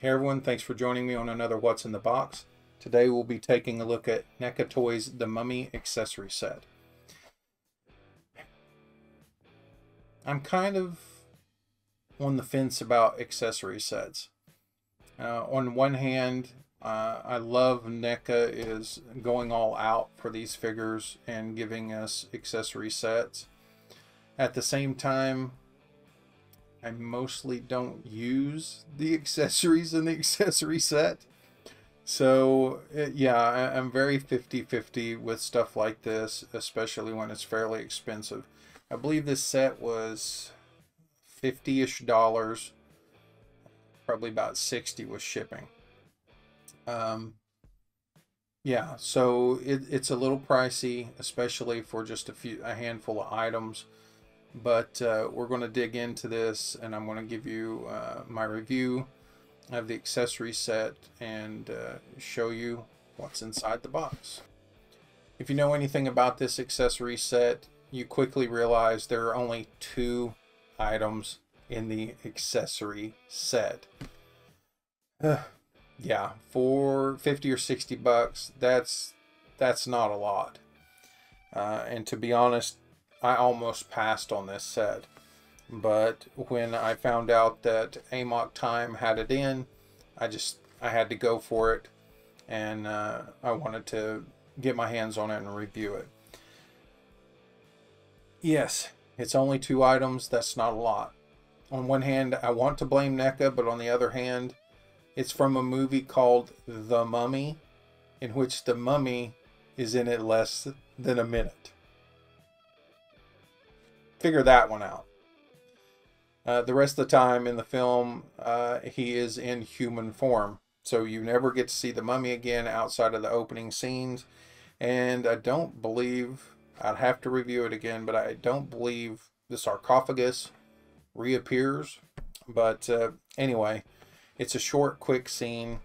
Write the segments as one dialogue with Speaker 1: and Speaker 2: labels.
Speaker 1: Hey everyone, thanks for joining me on another What's in the Box. Today we'll be taking a look at NECA Toys The Mummy accessory set. I'm kind of on the fence about accessory sets. On one hand, I love NECA is going all out for these figures and giving us accessory sets. At the same time, I mostly don't use the accessories in the accessory set. So, yeah, I'm very 50-50 with stuff like this, especially when it's fairly expensive. I believe this set was $50-ish, probably about 60 with shipping. Yeah, so it's a little pricey, especially for just a handful of items. But we're going to dig into this, and I'm going to give you my review of the accessory set and show you what's inside the box. If you know anything about this accessory set, you quickly realize there are only 2 items in the accessory set. Yeah, for 50 or 60 bucks, that's not a lot. And to be honest, I almost passed on this set, but when I found out that Amok Time had it in, I had to go for it, and I wanted to get my hands on it and review it. Yes, it's only 2 items. That's not a lot. On one hand, I want to blame NECA, but on the other hand, it's from a movie called The Mummy, in which the mummy is in it less than a minute. Figure that one out. The rest of the time in the film, he is in human form. So you never get to see the mummy again outside of the opening scenes. And I don't believe, I'd have to review it again, but I don't believe the sarcophagus reappears. But anyway, it's a short, quick scene.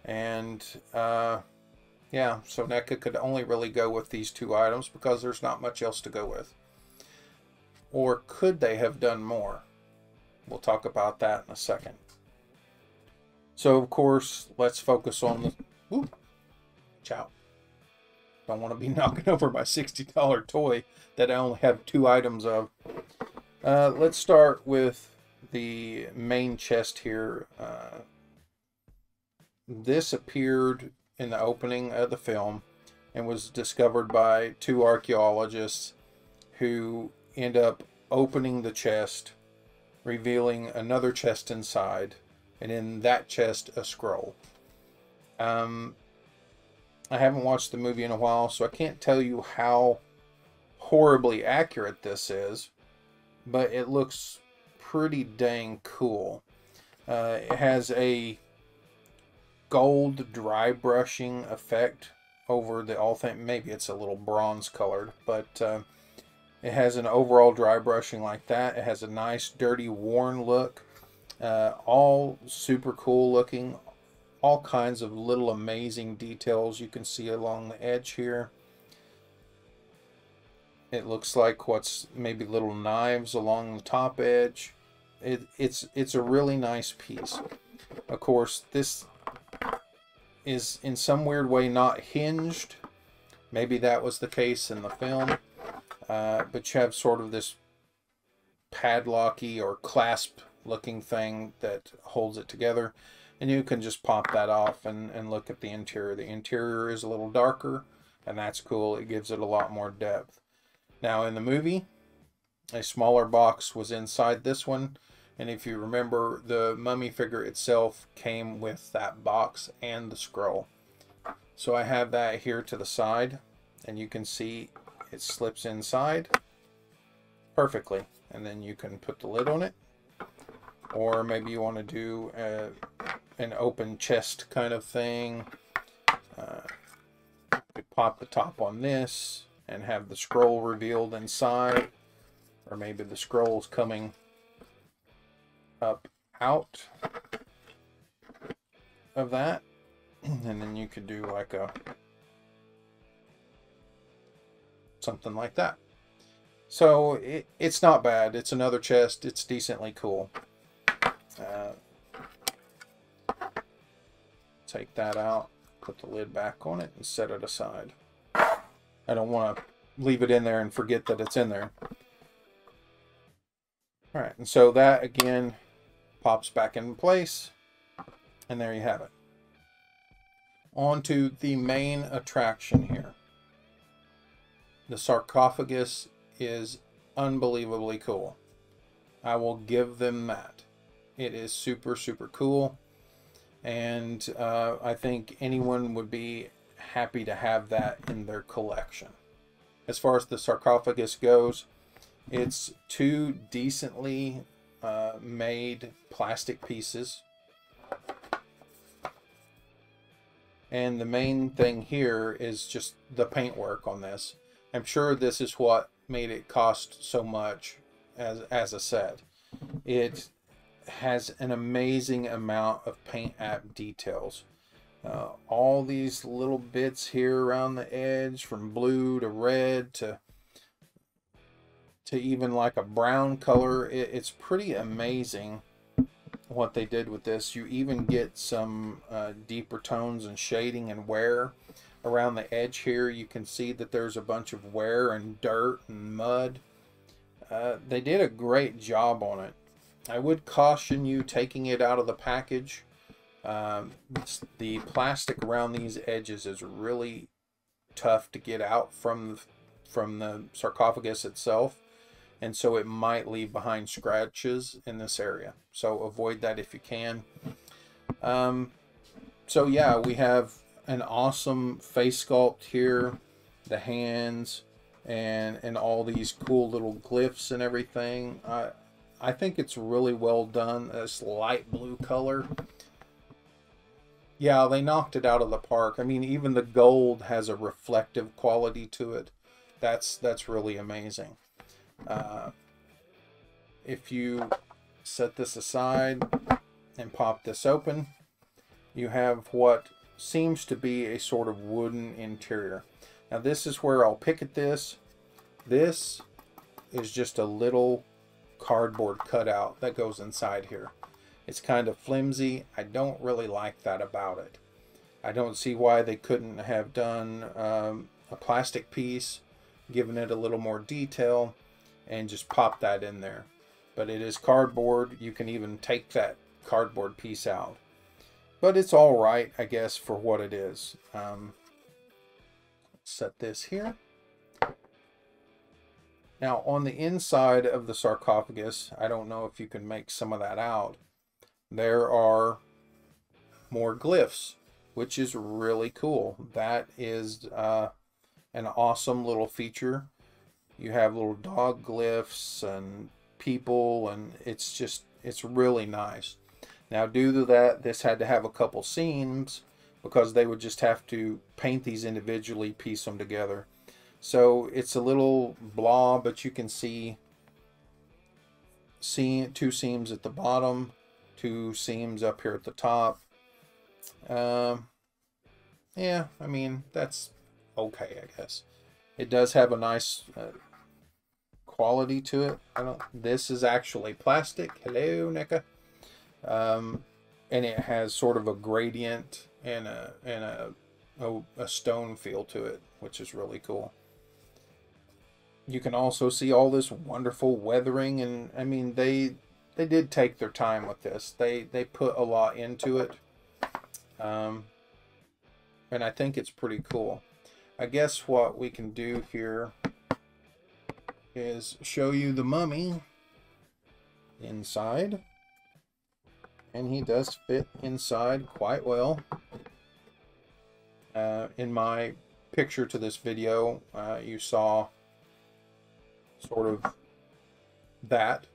Speaker 1: And yeah, so NECA could only really go with these 2 items because there's not much else to go with. Or could they have done more? We'll talk about that in a second. So, of course, let's focus on the... Ooh, ciao. Don't want to be knocking over my $60 toy that I only have 2 items of. Let's start with the main chest here. This appeared in the opening of the film and was discovered by 2 archaeologists who end up opening the chest, revealing another chest inside, and in that chest a scroll. I haven't watched the movie in a while, so I can't tell you how horribly accurate this is, but it looks pretty dang cool. It has a gold dry brushing effect over the authentic, maybe it's a little bronze colored, but it has an overall dry brushing like that. It has a nice, dirty, worn look. All super cool looking. All kinds of little amazing details you can see along the edge here. It looks like what's maybe little knives along the top edge. It's a really nice piece. Of course, this is in some weird way not hinged. Maybe that was the case in the film. But you have sort of this padlocky or clasp looking thing that holds it together, and you can just pop that off and look at the interior. The interior is a little darker, and that's cool. It gives it a lot more depth. Now in the movie, a smaller box was inside this one, and if you remember, the mummy figure itself came with that box and the scroll. So I have that here to the side, and you can see it slips inside perfectly, and then you can put the lid on it, or maybe you want to do an open chest kind of thing. You could pop the top on this and have the scroll revealed inside, or maybe the scroll's coming up out of that, and then you could do like a something like that. So it's not bad. It's another chest. It's decently cool. take that out, put the lid back on it, and set it aside. I don't want to leave it in there and forget that it's in there. All right, and so that again pops back in place, and there you have it. On to the main attraction here. The sarcophagus is unbelievably cool. I will give them that. It is super, super cool. And I think anyone would be happy to have that in their collection. As far as the sarcophagus goes, it's 2 decently made plastic pieces. And the main thing here is just the paintwork on this. I'm sure this is what made it cost so much as a set. It has an amazing amount of paint app details. All these little bits here around the edge, from blue to red to even like a brown color. It's pretty amazing what they did with this. You even get some deeper tones and shading and wear around the edge here. You can see that there's a bunch of wear and dirt and mud. They did a great job on it. I would caution you taking it out of the package. The plastic around these edges is really tough to get out from the sarcophagus itself, and so it might leave behind scratches in this area, so avoid that if you can. So yeah, we have an awesome face sculpt here, the hands and all these cool little glyphs and everything. I think it's really well done. This light blue color, yeah, they knocked it out of the park. I mean, even the gold has a reflective quality to it. That's really amazing. If you set this aside and pop this open, you have what seems to be a sort of wooden interior. Now this is where I'll pick at this. This is just a little cardboard cutout that goes inside here. It's kind of flimsy. I don't really like that about it. I don't see why they couldn't have done a plastic piece, given it a little more detail, and just pop that in there. But it is cardboard. You can even take that cardboard piece out. But it's all right, I guess, for what it is. Set this here. Now, on the inside of the sarcophagus, I don't know if you can make some of that out. There are more glyphs, which is really cool. That is an awesome little feature. You have little dog glyphs and people, and it's really nice. Now, due to that, this had to have a couple seams because they would just have to paint these individually, piece them together. So it's a little blah, but you can see 2 seams at the bottom, 2 seams up here at the top. Yeah, I mean, that's okay, I guess. It does have a nice quality to it. This is actually plastic. Hello, NECA. And it has sort of a gradient and a stone feel to it, which is really cool. You can also see all this wonderful weathering, and I mean, they did take their time with this. They put a lot into it, and I think it's pretty cool. I guess what we can do here is show you the mummy inside, and he does fit inside quite well. In my picture to this video, you saw sort of that,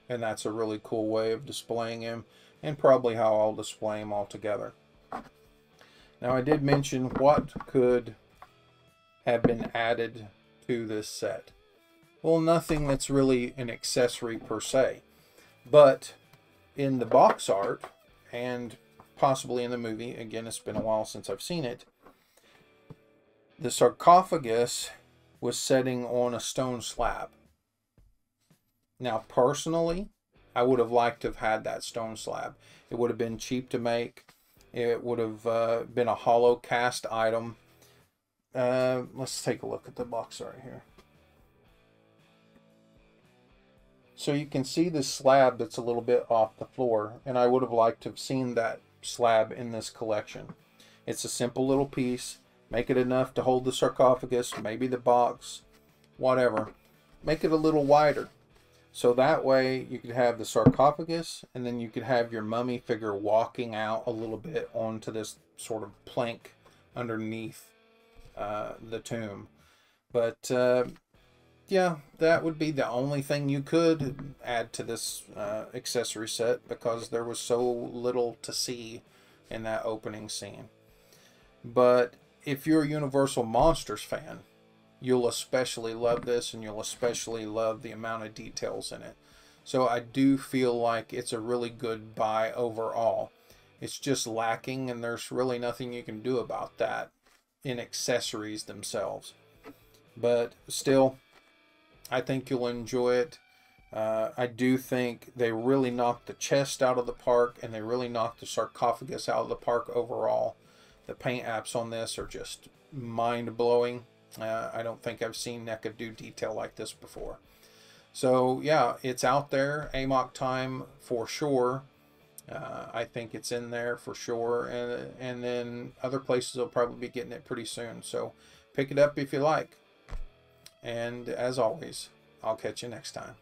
Speaker 1: and that's a really cool way of displaying him, and probably how I'll display him all together. Now, I did mention what could have been added to this set. Well, nothing that's really an accessory per se, but in the box art and possibly in the movie, again, it's been a while since I've seen it, the sarcophagus was sitting on a stone slab. Now, personally, I would have liked to have had that stone slab. It would have been cheap to make. it would have been a hollow cast item. Let's take a look at the box right here. So you can see the slab that's a little bit off the floor, and I would have liked to have seen that slab in this collection. It's a simple little piece. Make it enough to hold the sarcophagus, maybe the box, whatever. Make it a little wider. So that way you could have the sarcophagus, and then you could have your mummy figure walking out a little bit onto this sort of plank underneath the tomb. But yeah, that would be the only thing you could add to this accessory set, because there was so little to see in that opening scene. But if you're a Universal Monsters fan, you'll especially love this, and you'll especially love the amount of details in it. So I do feel like it's a really good buy overall. It's just lacking, and there's really nothing you can do about that in accessories themselves. But still, I think you'll enjoy it. I do think they really knocked the chest out of the park, and they really knocked the sarcophagus out of the park overall. The paint apps on this are just mind-blowing. I don't think I've seen NECA do detail like this before. So yeah, it's out there. Amok Time for sure. I think it's in there for sure. And then other places will probably be getting it pretty soon. So pick it up if you like. And as always, I'll catch you next time.